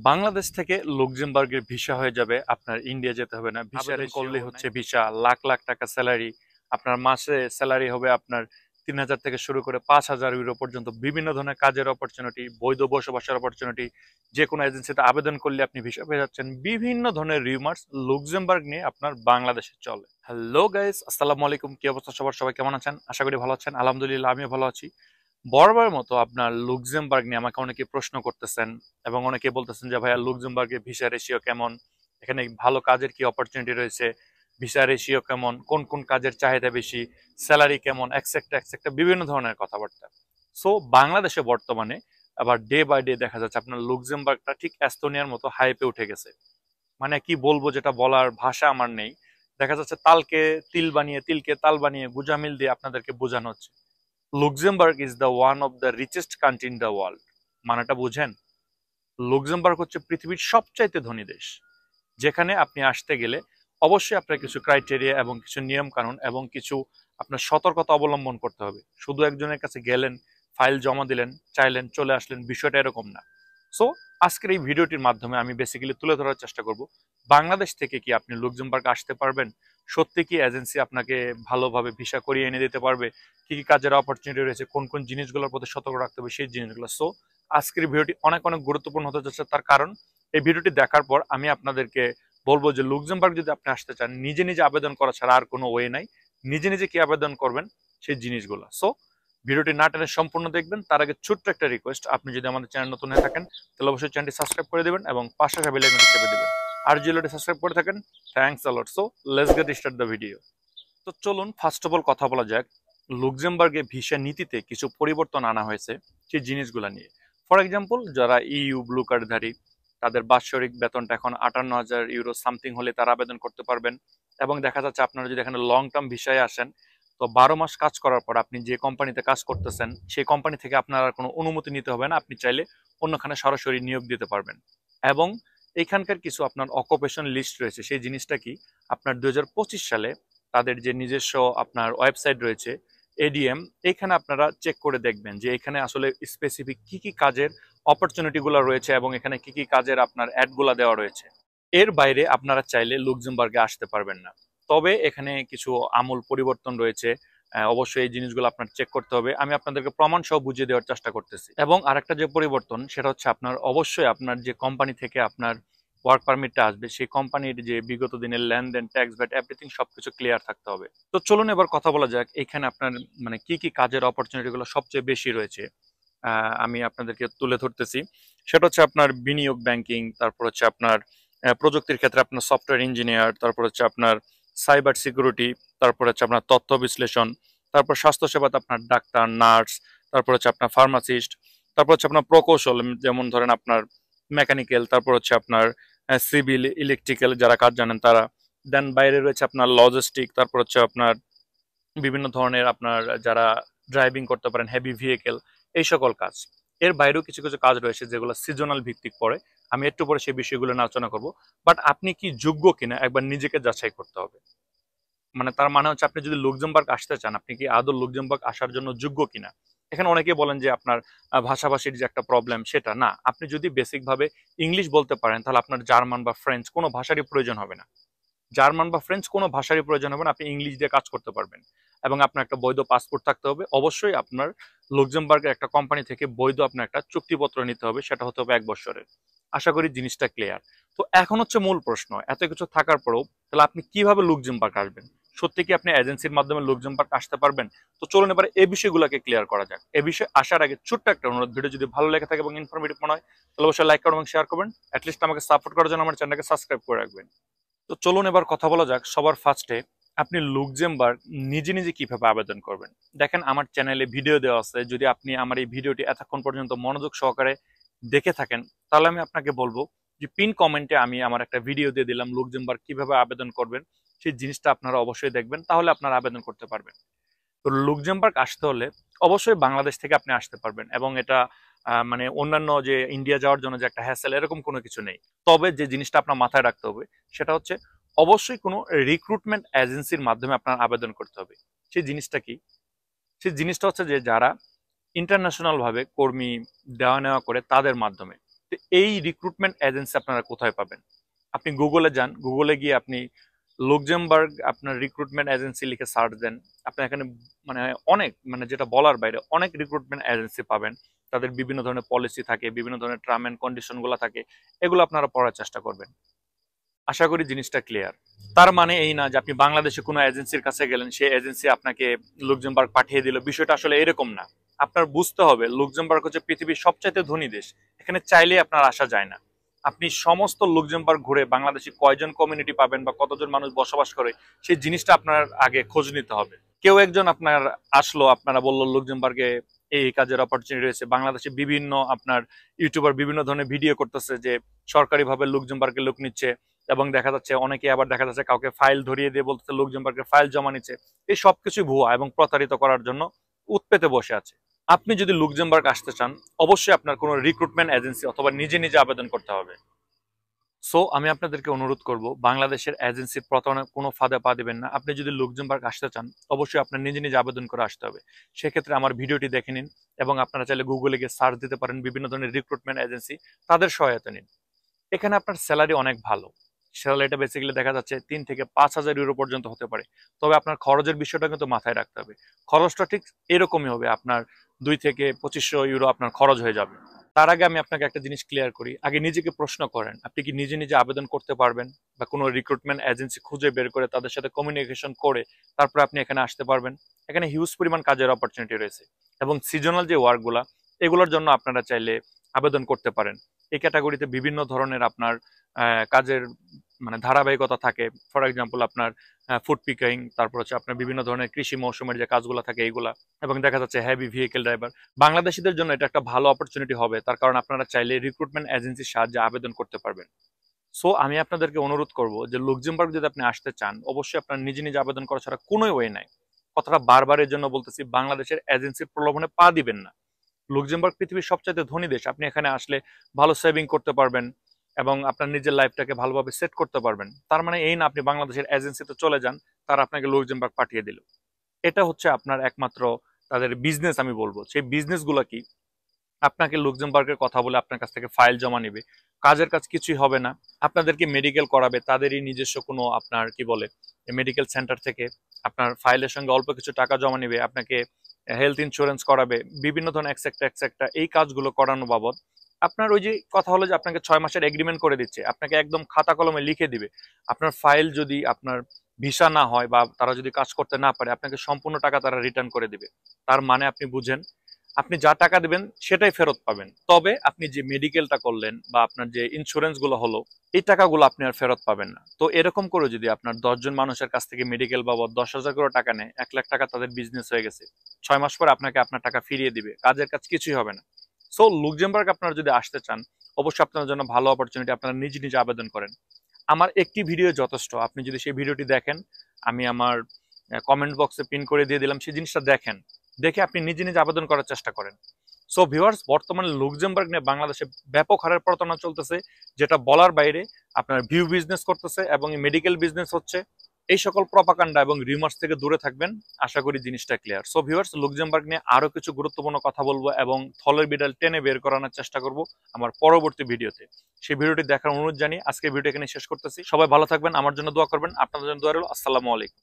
বাংলাদেশ থেকে লুক্সেমবার্গের ভিসা হয়ে যাবে, আপনার ইন্ডিয়া যেতে হবে না। ভিসা আবেদন করলে করলেই হচ্ছে হচ্ছে ভিসা, লাখ লাখ টাকা স্যালারি। আপনার মাসে স্যালারি হবে আপনার 3,000 থেকে শুরু করে 5,000 ইউরো পর্যন্ত। বিভিন্ন ধরনের কাজের অপরচুনিটি, বৈধ বসবাসের অপরচুনিটি। যে কোনো এজেন্সিতে আবেদন করলে আপনি ভিসা পেয়ে যাচ্ছেন। বিভিন্ন ধরনের রিউমার্স লুক্সেমবার্গ নিয়ে আপনার বাংলাদেশে চলে। হ্যালো গাইস, আসসালামু আলাইকুম। কি অবস্থা সবার? সবাই কেমন আছেন? আশা করি ভালো আছেন। আলহামদুলিল্লাহ, আমিও ভালো আছি। বরাবরের মতো আপনার লুক্সেমবার্গ নিয়ে আমাকে অনেকে প্রশ্ন করতেছেন এবং অনেকে বলতেছেন যে ভাইয়া লুক্সেমবার্গে ভিসা রেশিও কেমন, এখানে ভালো কাজের কি অপরচুনিটি রয়েছে, ভিসা রেশিও কেমন, কোন কোন কাজের চাহিদা বেশি, স্যালারি কেমন, এক্সেট্রা এক্সেট্রা বিভিন্ন ধরনের কথাবার্তা। সো বাংলাদেশে বর্তমানে আবার ডে বাই ডে দেখা যাচ্ছে আপনার লুক্সেমবার্গটা ঠিক এস্তোনিয়ার মতো হাইপে উঠে গেছে। মানে কি বলবো, যেটা বলার ভাষা আমার নেই। দেখা যাচ্ছে তালকে তিল বানিয়ে, তিলকে তাল বানিয়ে গুজামিল দিয়ে আপনাদেরকে বোঝানো হচ্ছে Luxembourg is the one of the richest country in the world. মানেটা বুঝেন? লুক্সেমবার্গ হচ্ছে পৃথিবীর সবচাইতে ধনী দেশ, যেখানে আপনি আসতে গেলে অবশ্যই আপনার কিছু ক্রাইটেরিয়া এবং কিছু নিয়ম কানুন এবং কিছু আপনার সতর্কতা অবলম্বন করতে হবে। শুধু একজনের কাছে গেলেন, ফাইল জমা দিলেন, চাইলেন, চলে আসলেন, বিষয়টা এরকম না। সো আজকের এই ভিডিওটির মাধ্যমে আমি বেসিক্যালি তুলে ধরার চেষ্টা করব বাংলাদেশ থেকে কি আপনি লুক্সেমবার্গ আসতে পারবেন, সত্যি কি এজেন্সি আপনাকে ভালোভাবে ভিসা করিয়ে এনে দিতে পারবে, কি কি কাজের অপরচুনিটি রয়েছে, কোন কোন জিনিসগুলোর প্রতি সতর্ক রাখতে হবে সেই জিনিসগুলো। সো আজকের ভিডিওটি অনেক অনেক গুরুত্বপূর্ণ হতে যাচ্ছে, তার কারণ এই ভিডিওটি দেখার পর আমি আপনাদেরকে বলবো যে লুক্সেমবার্গ যদি আপনি আসতে চান, নিজে নিজে আবেদন করা ছাড়া আর কোনো ওয়ে নাই। নিজে নিজে কি আবেদন করবেন সেই জিনিসগুলো। সো ভিডিওটি না টেনে সম্পূর্ণ দেখবেন। তার আগে ছোট্ট একটা রিকোয়েস্ট, আপনি যদি আমাদের চ্যানেল নতুন হয়ে থাকেন তাহলে অবশ্যই চ্যানেলটি সাবস্ক্রাইব করে দেবেন এবং পাশে বেল আইকনটি চেপে দেবেন। আর যদি অলরেডি সাবস্ক্রাইব করে থাকেন, thanks a lot. So let's get start the video. তো চলুন ফার্স্ট অফ অল কথা বলা যাক লুক্সেমবার্গে ভিসা নীতিতে কিছু পরিবর্তন আনা হয়েছে সেই জিনিসগুলো নিয়ে। ফর এক্সাম্পল, যারা ইইউ ব্লু কার্ডধারী, তাদের বাৎসরিক বেতনটা এখন 58,000 ইউরো সামথিং হলে তারা আবেদন করতে পারবেন। এবং দেখা যাচ্ছে আপনারা যদি এখানে লং টার্ম ভিসায় আসেন, তো 12 মাস কাজ করার পর আপনি যে কোম্পানিতে কাজ করতেছেন সেই কোম্পানি থেকে আপনার আর কোনো অনুমতি নিতে হবে না, আপনি চাইলে অন্যখানে সরাসরি নিয়োগ দিতে পারবেন। এবং এখানকার কিছু আপনার অকুপেশন লিস্ট রয়েছে, সেই জিনিসটা কি, আপনার 2025 সালে তাদের যে নিজস্ব আপনার ওয়েবসাইট রয়েছে এডিএম, এখানে আপনারা চেক করে দেখবেন যে এখানে আসলে স্পেসিফিক কি কি কাজের অপরচুনিটিগুলো রয়েছে এবং এখানে কি কি কাজের আপনার অ্যাডগুলো দেওয়া রয়েছে। এর বাইরে আপনারা চাইলে লুক্সেমবার্গে আসতে পারবেন না। তবে এখানে কিছু আমূল পরিবর্তন রয়েছে। অবশ্যই এই জিনিসগুলো আপনার চেক করতে হবে, আমি আপনাদেরকে প্রমাণ সহ বুঝিয়ে দেওয়ার চেষ্টা করতেছি। এবং আরেকটা যে পরিবর্তন সেটা হচ্ছে আপনার অবশ্যই আপনার যে কোম্পানি থেকে আপনার ওয়ার্ক পারমিটটা আসবে সেই কোম্পানির যে বিগত দিনের লেনদেন, ট্যাক্স, ভ্যাট, এভরিথিং সবকিছু ক্লিয়ার থাকতে হবে। তো চলুন এবার কথা বলা যাক এখানে আপনার মানে কি কি কাজের অপরচুনিটিগুলো সবচেয়ে বেশি রয়েছে। আমি আপনাদেরকে তুলে ধরতেছি। সেটা হচ্ছে আপনার বিনিয়োগ ব্যাংকিং, তারপর হচ্ছে আপনার প্রযুক্তির ক্ষেত্রে আপনার সফটওয়্যার ইঞ্জিনিয়ার, তারপর হচ্ছে আপনার সাইবার সিকিউরিটি, তারপর হচ্ছে আপনার তথ্য বিশ্লেষণ, তারপর স্বাস্থ্যসেবাতে আপনার ডাক্তার, নার্স, তারপর হচ্ছে আপনার ফার্মাসিস্ট, তারপর হচ্ছে আপনার প্রকৌশল, যেমন ধরেন আপনার মেকানিক্যাল, তারপর হচ্ছে আপনার সিভিল, ইলেকট্রিক্যাল যারা কাজ জানেন তারা। দেন বাইরে রয়েছে আপনার লজিস্টিক, তারপর হচ্ছে আপনার বিভিন্ন ধরনের আপনার যারা ড্রাইভিং করতে পারেন হেভি ভেহিকেল, এই সকল কাজ। এর বাইরেও কিছু কিছু কাজ রয়েছে যেগুলো সিজনাল ভিত্তিক পড়ে, আমি একটু পরে সেই বিষয়গুলো নিয়ে আলোচনা করব। বাট আপনি কি যোগ্য কিনা একবার নিজেকে যাচাই করতে হবে। মানে তার মানে হচ্ছে আপনি যদি লুক্সেমবার্গ আসতে চান, আপনি কি আদৌ লুক্সেমবার্গ আসার জন্য যোগ্য কিনা। এখানে অনেকে বলেন যে আপনার ভাষাভাষীর যে একটা প্রবলেম, সেটা না। আপনি যদি বেসিক ভাবে ইংলিশ বলতে পারেন তাহলে আপনার জার্মান বা ফ্রেঞ্চ কোনো ভাষারই প্রয়োজন হবে না। জার্মান বা ফ্রেঞ্চ কোনো ভাষারই প্রয়োজন হবে না, আপনি ইংলিশ দিয়ে কাজ করতে পারবেন। এবং আপনার একটা বৈধ পাসপোর্ট থাকতে হবে। অবশ্যই আপনার লুক্সেমবার্গের একটা কোম্পানি থেকে বৈধ আপনার একটা চুক্তিপত্র নিতে হবে, সেটা হতে হবে 1 বছরের। আশা করি জিনিসটা ক্লিয়ার। তো এখন হচ্ছে মূল প্রশ্ন, এত কিছু থাকার পরেও তাহলে আপনি কিভাবে লুক্সেমবার্গ আসবেন? সত্যি কি আপনি এজেন্সির মাধ্যমে লুক্সেমবার্গ আসতে পারবেন? তো চলুন এবার এই বিষয়গুলোকে ক্লিয়ার করা যাক। এই বিষয়ে আসার আগে ছোট্ট একটা অনুরোধ, ভিডিও যদি ভালো লেগে থাকে এবং ইনফরমেটিভ মনে হয় তাহলে অবশ্যই লাইক করবেন এবং শেয়ার করবেন। অ্যাটলিস্ট আমাকে সাপোর্ট করার জন্য আমার চ্যানেলকে সাবস্ক্রাইব করে রাখবেন। তো চলুন এবার কথা বলা যাক সবার ফার্স্টে আপনি লুক্সেমবার্গ নিজে নিজে কিভাবে আবেদন করবেন। দেখেন আমার চ্যানেলে ভিডিও দেওয়া আছে, যদি আপনি আমার এই ভিডিওটি এতক্ষণ পর্যন্ত মনোযোগ সহকারে দেখে থাকেন তাহলে আমি আপনাকে বলবো যে পিন কমেন্টে আমি আমার একটা ভিডিও দিয়ে দিলাম লুক্সেমবার্গ কিভাবে আবেদন করবেন, সেই জিনিসটা আপনারা অবশ্যই দেখবেন, তাহলে আপনারা আবেদন করতে পারবেন। তো লুক্সেমবার্গ আসতে হলে অবশ্যই বাংলাদেশ থেকে আপনি আসতে পারবেন এবং এটা মানে অন্যান্য যে ইন্ডিয়া যাওয়ার জন্য যে একটা হ্যাসেল এরকম কোনো কিছু নেই। তবে যে জিনিসটা আপনার মাথায় রাখতে হবে সেটা হচ্ছে অবশ্যই কোনো রিক্রুটমেন্ট এজেন্সির মাধ্যমে আপনার আবেদন করতে হবে। সেই জিনিসটা কি? সেই জিনিসটা হচ্ছে যে যারা ইন্টারন্যাশনাল ভাবে কর্মী দেওয়া নেওয়া করে তাদের মাধ্যমে। তো এই রিক্রুটমেন্ট এজেন্সি আপনারা কোথায় পাবেন? আপনি গুগলে যান, গুগলে গিয়ে আপনি লুক্সেমবার্গ আপনার রিক্রুটমেন্ট এজেন্সি লিখে সার্চ দেন। আপনি এখানে মানে অনেক, মানে যেটা বলার বাইরে, অনেক রিক্রুটমেন্ট এজেন্সি পাবেন। তাদের বিভিন্ন ধরনের পলিসি থাকে, বিভিন্ন ধরনের টার্ম এন্ড কন্ডিশন গুলো থাকে, এগুলো আপনারা পড়ার চেষ্টা করবেন। আশা করি জিনিসটা ক্লিয়ার। তার মানে এই না যে আপনি বাংলাদেশে কোনো এজেন্সির কাছে গেলেন, সেই এজেন্সি আপনাকে লুক্সেমবার্গ পাঠিয়ে দিল, বিষয়টা আসলে এরকম না। আপনার বুঝতে হবে লুক্সেমবার্গ হচ্ছে পৃথিবীর সবচাইতে ধনী দেশ, এখানে চাইলেই আপনার আসা যায় না। আপনি সমস্ত লুক্সেমবার্গ ঘুরে বাংলাদেশে কয়জন কমিউনিটি পাবেন বা কতজন মানুষ বসবাস করে, সেই জিনিসটা আপনার আগে খোঁজ নিতে হবে। কেউ একজন আপনার আসলো, আপনারা বললো লুক্সেমবার্গে এই কাজের অপরচুনিটি রয়েছে, বাংলাদেশে বিভিন্ন আপনার ইউটিউবার বিভিন্ন ধরনের ভিডিও করতেছে যে সরকারিভাবে লুক্সেমবার্গে লোক নিচ্ছে, এবং দেখা যাচ্ছে অনেকে আবার দেখা যাচ্ছে কাউকে ফাইল ধরিয়ে দিয়ে বলতেছে লুক্সেমবার্গে ফাইল জমা নিচ্ছে। এই সবকিছু ভুয়া এবং প্রতারিত করার জন্য উৎপেতে বসে আছে। আপনি যদি লুক্সেমবার্গ আসতে চান, অবশ্যই আপনার কোনো রিক্রুটমেন্ট এজেন্সি অথবা নিজে নিজে আবেদন করতে হবে। সো আমি আপনাদেরকে অনুরোধ করব, বাংলাদেশের এজেন্সির প্রতারণার কোনো ফাঁদে পা দিবেন না। আপনি যদি লুক্সেমবার্গ আসতে চান, অবশ্যই আপনার নিজে নিজে আবেদন করে আসতে হবে। সেক্ষেত্রে আমার ভিডিওটি দেখে নিন, এবং আপনারা চাইলে গুগলে গিয়ে সার্চ দিতে পারেন বিভিন্ন ধরনের রিক্রুটমেন্ট এজেন্সি, তাদের সহায়তা নিন। এখানে আপনার স্যালারি অনেক ভালো। স্যালারিটা বেসিক্যালি দেখা যাচ্ছে 3 থেকে 5 হাজার ইউরো পর্যন্ত হতে পারে। তবে আপনার খরচের বিষয়টা কিন্তু মাথায় রাখতে হবে। খরচটা ঠিক এরকমই হবে, আপনার 2 থেকে 2500 ইউরো আপনার খরচ হয়ে যাবে। তার আগে আমি আপনাকে একটা জিনিস ক্লিয়ার করি। আগে নিজেকে প্রশ্ন করেন, আপনি কি নিজে নিজে আবেদন করতে পারবেন, বা কোনো রিক্রুটমেন্ট এজেন্সি খুঁজে বের করে তাদের সাথে কমিউনিকেশন করে তারপরে আপনি এখানে আসতে পারবেন? এখানে হিউজ পরিমাণ কাজের অপরচুনিটি রয়েছে, এবং সিজনাল যে ওয়ার্কগুলা, এগুলোর জন্য আপনারা চাইলে আবেদন করতে পারেন। এই ক্যাটাগরিতে বিভিন্ন ধরনের আপনার কাজের মানে ধারাবাহিকতা থাকে। ফর এক্সাম্পল আপনার ফুড পিকিং, তারপর হচ্ছে আপনার বিভিন্ন ধরনের কৃষি মৌসুমের যে কাজগুলো থাকে এইগুলা, এবং দেখা যাচ্ছে হেভি ভেহিকেল ড্রাইভার। বাংলাদেশিদের জন্য এটা একটা ভালো অপরচুনিটি হবে, তার কারণ আপনারা চাইলে রিক্রুটমেন্ট এজেন্সির সাহায্যে আবেদন করতে পারবেন। সো আমি আপনাদেরকে অনুরোধ করব যে লুক্সেমবার্গ যদি আপনি আসতে চান, অবশ্যই আপনার নিজে নিজে আবেদন করা ছাড়া কোনো ওয়ে নাই। কথাটা বারবারের জন্য বলতেছি, বাংলাদেশের এজেন্সির প্রলোভনে পা দিবেন না। লুক্সেমবার্গ পৃথিবীর সবচাইতে ধনী দেশ, আপনি এখানে আসলে ভালো সেভিং করতে পারবেন, এবং আপনার নিজের লাইফটাকে ভালোভাবে সেট করতে পারবেন। তার মানে এই না আপনি বাংলাদেশের এজেন্সিতে চলে যান, তারা আপনাকে লুক্সেমবার্গ পাঠিয়ে দিল। এটা হচ্ছে আপনার একমাত্র তাদের বিজনেস। আমি বলবো সেই বিজনেস গুলা কি, আপনাকে লুক্সেমবার্গের কথা বলে আপনার কাছ থেকে ফাইল জমা নিবে, কাজের কাজ কিছুই হবে না। আপনাদেরকে মেডিকেল করাবে, তাদেরই নিজস্ব কোনো আপনার কি বলে মেডিকেল সেন্টার থেকে আপনার ফাইলের সঙ্গে অল্প কিছু টাকা জমা নিবে, আপনাকে হেলথ ইন্স্যুরেন্স করাবে, বিভিন্ন ধরনের এক্সেট্রা এই কাজগুলো করানো বাবদ আপনার ওই যে কথা হলো যে আপনাকে 6 মাসের এগ্রিমেন্ট করে দিচ্ছে, আপনাকে একদম খাতা কলমে লিখে দিবে। আপনার ফাইল যদি আপনার ভিসা না হয় বা তারা যদি কাজ করতে না পারে, আপনাকে সম্পূর্ণ টাকা তারা রিটার্ন করে দিবে। তার মানে আপনি বুঝেন, আপনি যা টাকা দিবেন সেটাই ফেরত পাবেন। তবে আপনি যে মেডিকেলটা করলেন বা আপনার যে ইন্স্যুরেন্স গুলো হলো, এই টাকাগুলো আপনি আর ফেরত পাবেন না। তো এরকম করে যদি আপনার 10 জন মানুষের কাছ থেকে মেডিকেল বাবদ 10,000 করে টাকা নেয়, 1 লাখ টাকা তাদের বিজনেস হয়ে গেছে। 6 মাস পর আপনাকে আপনার টাকা ফিরিয়ে দিবে, কাজের কাজ কিছুই হবে না। সো লুক্সেমবার্গ আপনারা যদি আসতে চান, অবশ্যই আপনার জন্য ভালো অপরচুনিটি, আপনারা নিজে নিজে আবেদন করেন। আমার একটি ভিডিও যথেষ্ট, আপনি যদি সেই ভিডিওটি দেখেন, আমি আমার কমেন্ট বক্সে পিন করে দিয়ে দিলাম, সেই জিনিসটা দেখেন, দেখে আপনি নিজে নিজে আবেদন করার চেষ্টা করেন। সো ভিউয়ার্স, বর্তমানে লুক্সেমবার্গ নিয়ে বাংলাদেশে ব্যাপক হারে প্রতারণা চলতেছে, যেটা বলার বাইরে। আপনার ভিউ বিজনেস করতেছে এবং মেডিকেল বিজনেস হচ্ছে। এই সকল প্রপাগান্ডা এবং রিমার্স থেকে দূরে থাকবেন। আশা করি জিনিসটা ক্লিয়ার। সো ভিউয়ার্স, লুক্সেমবার্গ নিয়ে আরো কিছু গুরুত্বপূর্ণ কথা বলবো এবং থলের বিড়াল টেনে বের করানোর চেষ্টা করব আমার পরবর্তী ভিডিওতে। সেই ভিডিওটি দেখার অনুরোধ জানিয়ে আজকে ভিডিও এখানে শেষ করতেছি। সবাই ভালো থাকবেন, আমার জন্য দোয়া করবেন, আপনাদের জন্য দোয়া রইল। আসসালামু আলাইকুম।